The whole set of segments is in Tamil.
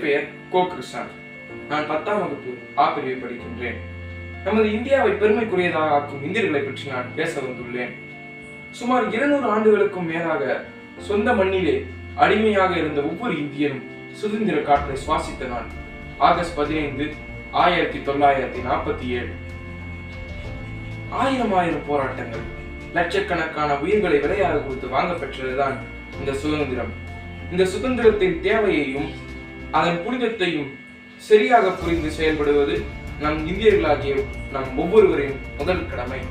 பெயர் கோ கிருஷ்ணன். நான் 10ஆம் வகுப்பு ஆ பிரிவை படிக்கின்றேன். நமது இந்தியாவை பெருமைக்குரியதாக ஆக்கும் இந்தியர்களை பற்றி நான் பேச வந்துள்ளேன். சுமார் 200 ஆண்டுகளுக்கும் மேலாக சொந்த மண்ணிலே அடிமையாக இருந்த ஒவ்வொரு இந்தியரும் சுதந்திர காற்றை சுவாசித்த நாள் ஆகஸ்ட் 15, 1947. ஆயிரம் போராட்டங்கள், லட்சக்கணக்கான உயிர்களை விலையாக கொடுத்து வாங்க பெற்றதுதான் இந்த சுதந்திரம். இந்த சுதந்திரத்தின் தேவையையும் அதன் புனிதத்தையும் சரியாக புரிந்து செயல்படுவது நம் இந்தியர்களாகிய நம் ஒவ்வொருவரின் முதல் கடமை.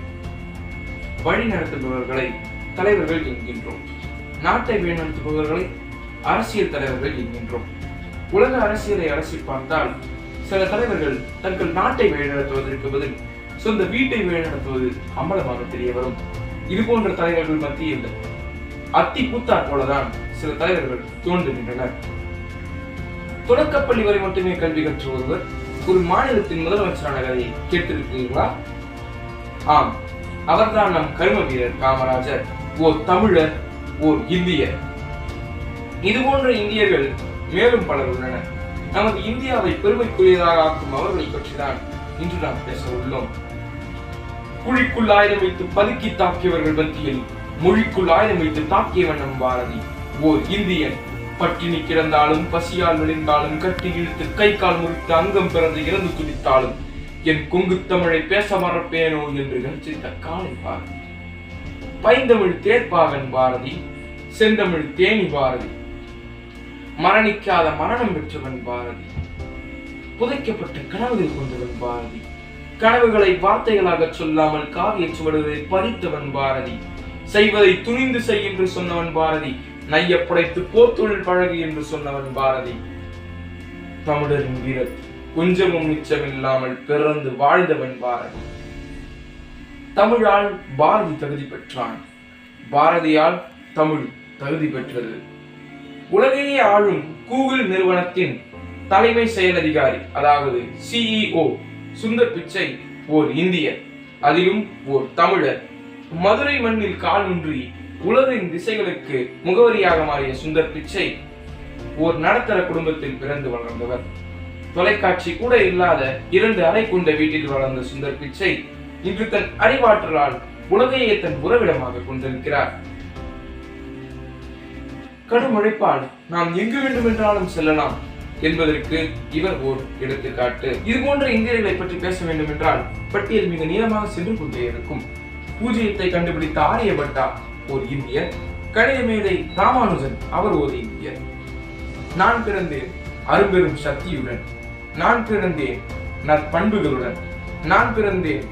வழி நடத்துபவர்களை தலைவர்கள் என்கின்றோம். நாட்டை வழிநடத்துபவர்களை அரசியல் தலைவர்கள் என்கின்றோம். உலக அரசியலை அலசி பார்த்தால் சில தலைவர்கள் தங்கள் நாட்டை வழிநடத்துவதற்கு பதில் சொந்த வீட்டை வழிநடத்துவது அம்பலமாக தெரிய வரும். இது போன்ற தலைவர்கள் மத்தியில் அத்தி பூத்தார் போலதான் சில தலைவர்கள் தோன்றுகின்றனர். தொடக்கப்பள்ளி வரை மட்டுமே கல்வி கற்ற ஒருவர் ஒரு மாநிலத்தின் முதலமைச்சரான கதையை கேட்டிருக்கிறீர்களா? ஆம், அவர்தான் நம் கர்ம வீரர் காமராஜர். ஓர் தமிழர், ஓர் இந்தியர். இது போன்ற இந்தியர்கள் மேலும் பலர் உள்ளனர். நமது இந்தியாவை பெருமைக்குரியதாக ஆக்கும் அவர்களை பற்றிதான் இன்று நாம் பேச உள்ளோம். குழிக்குள் ஆயுதம் வைத்து பதுக்கி தாக்கியவர்கள் மத்தியில் மொழிக்குள் ஆயுதம் வைத்து தாக்கியவன் நம் பாரதி. ஓர் இந்தியன். பட்டினி கிடந்தாலும் பசியால் விழுந்தாலும் கட்டி இழுத்து கை கால் முறித்து அங்கம் பிறந்து இறந்து துடித்தாலும் என் கொங்கு தமிழை பேச மறப்பேனோ என்று கர்ஜித்த காலை பாரதி. பைந்தமிழ் தேர்ப்பாகன் பாரதி, செந்தமிழ் தேனி பாரதி, மரணிக்காத மரணம் பெற்றவன் பாரதி, புதைக்கப்பட்ட கனவுகள் கொண்டவன் பாரதி, கனவுகளை வார்த்தைகளாக சொல்லாமல் காவிய சுவடுகளை பறித்தவன் பாரதி, செய்வதை துணிந்து செய் என்று சொன்னவன் பாரதி, நைய புடைத்து போர்த்தொழில் பழகு என்று சொன்னவன் பாரதி. தமிழரின் வீரர் கொஞ்சமும் மிச்சமில்லாமல் பிறந்து வாழ்ந்தவன் பாரதி. தமிழால் பாரதி தகுதி பெற்றான், பாரதியால் தமிழ் தகுதி பெற்றது. உலகையே ஆளும் கூகுள் நிறுவனத்தின் தலைமை செயல் அதிகாரி, அதாவது CEO சுந்தர் பிச்சை ஓர் இந்தியர், அதிலும் ஓர் தமிழர். மதுரை மண்ணில் காலூன்றி உலகின் திசைகளுக்கு முகவரியாக மாறிய சுந்தர் பிச்சை ஓர் நடுத்தர குடும்பத்தில் பிறந்து வளர்ந்தவர். தொலைக்காட்சி கூட இல்லாத 2 அறை கொண்ட வீட்டில் வளர்ந்த சுந்தர் பிச்சை இன்று தன் அறிவாற்றலால் உலகையே தன் உறவிடமாக கொண்டிருக்கிறார். கடும் உழைப்பால் நாம் எங்கு வேண்டுமென்றாலும் செல்லலாம் என்பதற்கு இவர் ஓர் எடுத்துக்காட்டு. இது போன்ற இந்தியர்களை பற்றி பேச வேண்டும் என்றால் பட்டியல் மிக நீளமாக சென்று கொண்டே இருக்கும். பூஜ்ஜியத்தை கண்டுபிடித்த ஆரியபட்டா ஒரு இந்தியர், கணித மேதை ராமானுஜன் அவர் ஒரு இந்தியர். நான் பிறந்தேன் அரும்பெரும் சக்தியுடன், நான் பிறந்தேன் நற்பண்புகளுடன், நான் பிறந்தேன்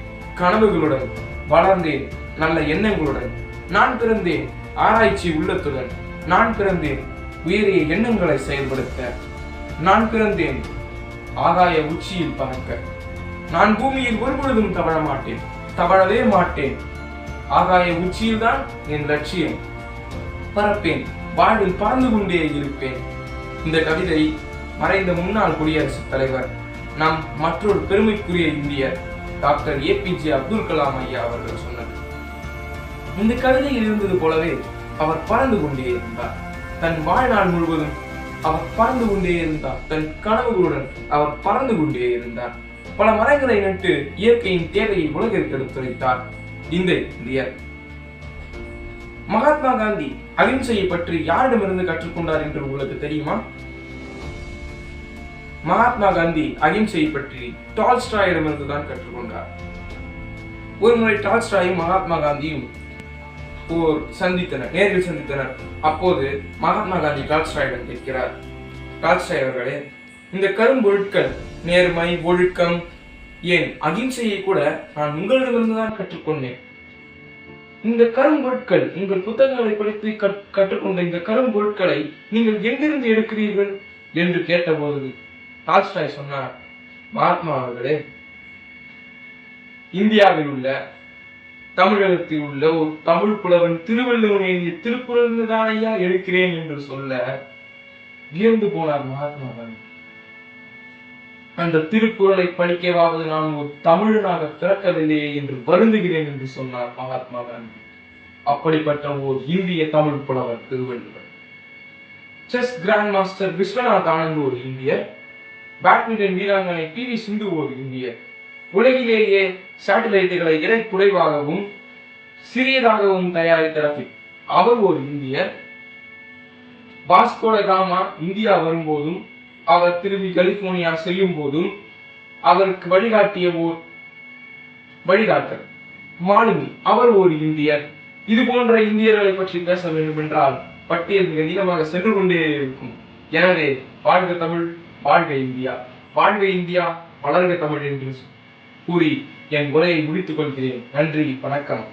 கனவுகளுடன், வளர்ந்தேன் நல்ல எண்ணங்களுடன், நான் பிறந்தேன் ஆராய்ச்சி உள்ளத்துடன், நான் பிறந்தேன் உயரிய எண்ணங்களை செயல்படுத்த, நான் பிறந்தேன் ஆகாய உச்சியில் பறக்க, நான் பூமியில் ஒருபொழுதும் தவழ மாட்டேன், தவழவே மாட்டேன், ஆகாய உச்சியில் தான் என் லட்சியம், பறப்பேன், வாழ்வில் பறந்து கொண்டே இருப்பேன். இந்த கவிதை மறைந்த முன்னாள் குடியரசுத் தலைவர் நம் மற்றொரு பெருமைக்குரிய இந்தியர் டாக்டர் APJ அப்துல் கலாம் ஐயா அவர்கள் சொன்னது. இந்த கவிதையில் இருந்தது போலவே அவர் பறந்து கொண்டே இருந்தார். தன் வாழ்நாள் முழுவதும் அவர் பறந்து கொண்டே இருந்தார். தன் கனவுகளுடன் அவர் பறந்து கொண்டே இருந்தார். பல மரங்களை நட்டு இயற்கையின் தேவையை உலகிற்கு எடுத்துரைத்தார் இந்த இந்தியர். மகாத்மா காந்தி அகிம்சையை பற்றி யாரிடமிருந்து கற்றுக்கொண்டார் என்று உங்களுக்கு தெரியுமா? மகாத்மா காந்தி அகிம்சையை பற்றி டால்ஸ்டாயிடமிருந்து தான் கற்றுக்கொண்டார். ஒருமுறை டால்ஸ்டாயும் மகாத்மா காந்தியும் நேரில் சந்தித்தனர். அப்போது மகாத்மா காந்தி டால்ஸ்டாயிடம் கேட்கிறார், டால்ஸ்டாய் அவர்களே, இந்த கரும்பொருட்கள் நேர்மை, ஒழுக்கம், ஏன் அகிம்சையை கூட நான் உங்களிடமிருந்து தான் கற்றுக்கொண்டேன். இந்த கரும்பொருட்கள், உங்கள் புத்தகங்களை படித்து கற்றுக்கொண்ட இந்த கரும்பொருட்களை நீங்கள் எங்கிருந்து எடுக்கிறீர்கள் என்று கேட்டபோது டால்ஸ்டாய் சொன்னார், மகாத்மா அவர்களே, இந்தியாவில் உள்ள தமிழகத்தில் உள்ள ஒரு தமிழ் புலவன் திருவள்ளுவர் எழுதிய திருக்குறள் தான் ஐயா எடுக்கிறேன் என்று சொல்ல வியந்து போனார் மகாத்மா காந்தி. அந்த திருக்குறளை படிக்கவாவது நான் ஒரு தமிழனாக பிறக்கவில்லையே என்று வருந்துகிறேன் என்று சொன்னார் மகாத்மா காந்தி. அப்படிப்பட்ட ஓர் இந்திய தமிழ் புலவர் Thiruvalluvar. Chess grand master Viswanath Anand ஒரு இந்தியர். பேட்மிண்டன் வீராங்கனை PV சிந்து ஒரு இந்தியர். உலகிலேயே சேட்டலைட்டுகளை எடை குறைவாகவும் சிறியதாகவும் தயாரித்த ரஃபிக் அவர் ஒரு இந்தியர். வாஸ்கோ ட காமா இந்தியா வரும்போதும் அவர் திரும்பி கலிபோர்னியா செல்லும் போதும் அவருக்கு வழிகாட்டிய ஓர் வழிகாட்டல் மாலுமி அவர் ஒரு இந்தியர். இது போன்ற இந்தியர்களை பற்றி பேச வேண்டும் என்றால் பட்டியல் மிக நீளமாக சென்று கொண்டே இருக்கும். எனவே வாழ்க தமிழ், வாழ்க இந்தியா, வாழ்க இந்தியா, வளர்க தமிழ் என்று கூறி என் உரையை முடித்துக் கொள்கிறேன். நன்றி, வணக்கம்.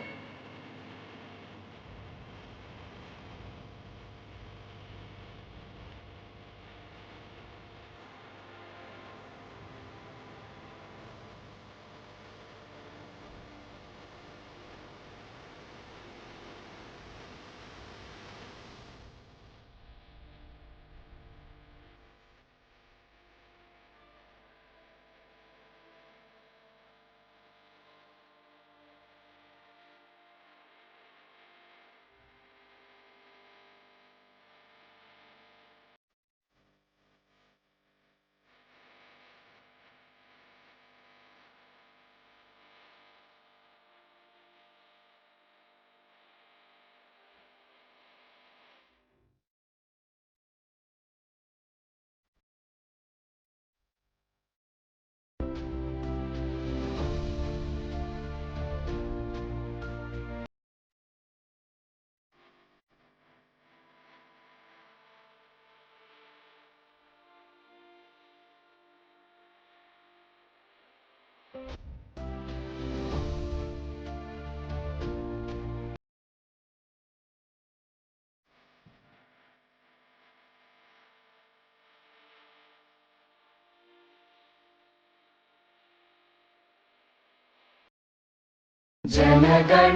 जनगण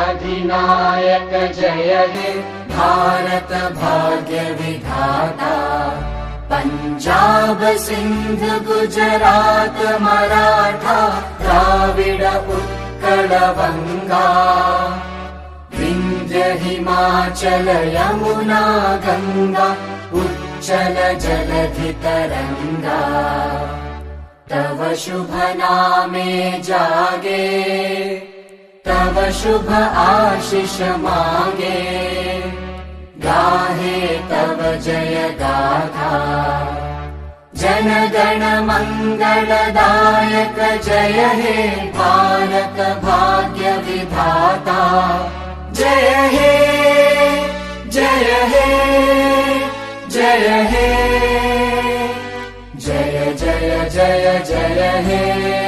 अधिनायक जय हे भारत भाग्य विधाता। पंजाब सिंध गुजरात मराठा द्राविड उत्कल बंगा। विंध्य हिमाचल यमुना गंगा उच्चल जलधि तरंगा। तव शुभ नामे जागे तव शुभ आशीष मांगे। गाहे तव जय गाथा जन गण मंगलदायक जय हे भारत भाग्य विधाता। जय हे जय हे जय हे जय जय जय जय हे।